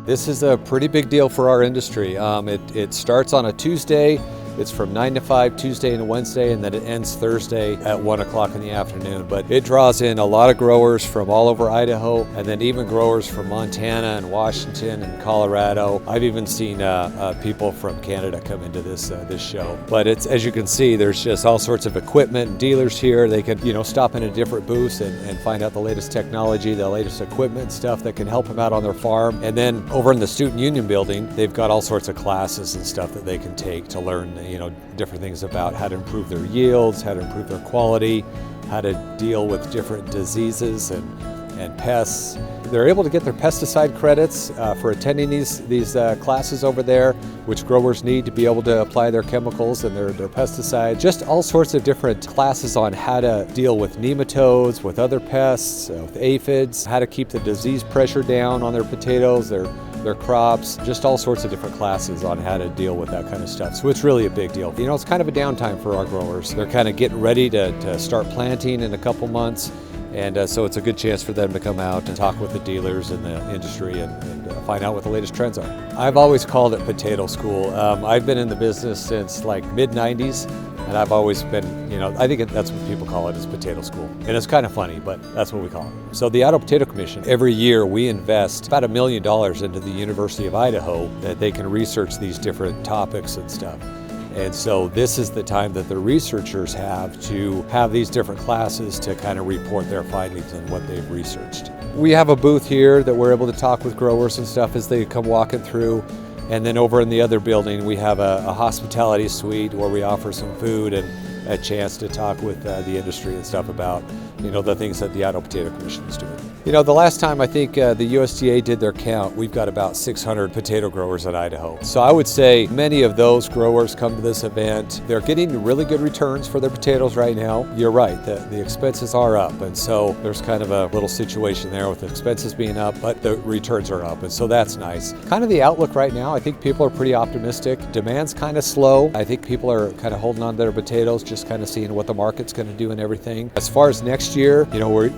This is a pretty big deal for our industry. It starts on a Tuesday. It's from 9 to 5 Tuesday and Wednesday, and then it ends Thursday at 1 o'clock in the afternoon. But it draws in a lot of growers from all over Idaho, and then even growers from Montana and Washington and Colorado. I've even seen people from Canada come into this show. But it's, as you can see, there's just all sorts of equipment and dealers here. They can, stop in a different booths and find out the latest technology, the latest equipment and stuff that can help them out on their farm. And then over in the Student Union building, they've got all sorts of classes and stuff that they can take to learn, different things about how to improve their yields, how to improve their quality, how to deal with different diseases and pests. They're able to get their pesticide credits for attending these classes over there, which growers need to be able to apply their chemicals and their pesticides. Just all sorts of different classes on how to deal with nematodes, with other pests, with aphids, how to keep the disease pressure down on their potatoes, their crops, just all sorts of different classes on how to deal with that kind of stuff. So it's really a big deal. It's kind of a downtime for our growers. They're kind of getting ready to start planting in a couple months. And so it's a good chance for them to come out and talk with the dealers in the industry and find out what the latest trends are. I've always called it potato school. I've been in the business since like mid-90s, and I've always been, I think that's what people call it, is potato school. And it's kind of funny, but that's what we call it. So the Idaho Potato Commission, every year we invest about $1 million into the University of Idaho that they can research these different topics and stuff. And so this is the time that the researchers have to have these different classes to kind of report their findings and what they've researched. We have a booth here that we're able to talk with growers and stuff as they come walking through. And then over in the other building, we have a hospitality suite where we offer some food and a chance to talk with the industry and stuff about, the things that the Idaho Potato Commission is doing. The last time I think the USDA did their count, we've got about 600 potato growers in Idaho. So I would say many of those growers come to this event. They're getting really good returns for their potatoes right now. You're right, the expenses are up, and so there's kind of a little situation there with the expenses being up, but the returns are up, and so that's nice. Kind of the outlook right now, I think people are pretty optimistic. Demand's kind of slow. I think people are kind of holding on to their potatoes, just kind of seeing what the market's going to do and everything. As far as next year,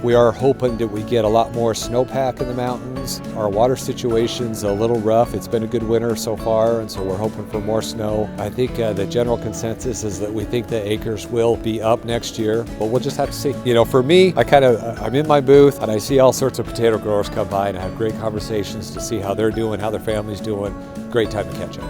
we are hoping that we get a lot more snowpack in the mountains. Our water situation's a little rough. It's been a good winter so far, and so we're hoping for more snow. I think the general consensus is that we think the acres will be up next year, but we'll just have to see. For me, I'm in my booth and I see all sorts of potato growers come by and I have great conversations to see how they're doing, how their family's doing. Great time to catch up.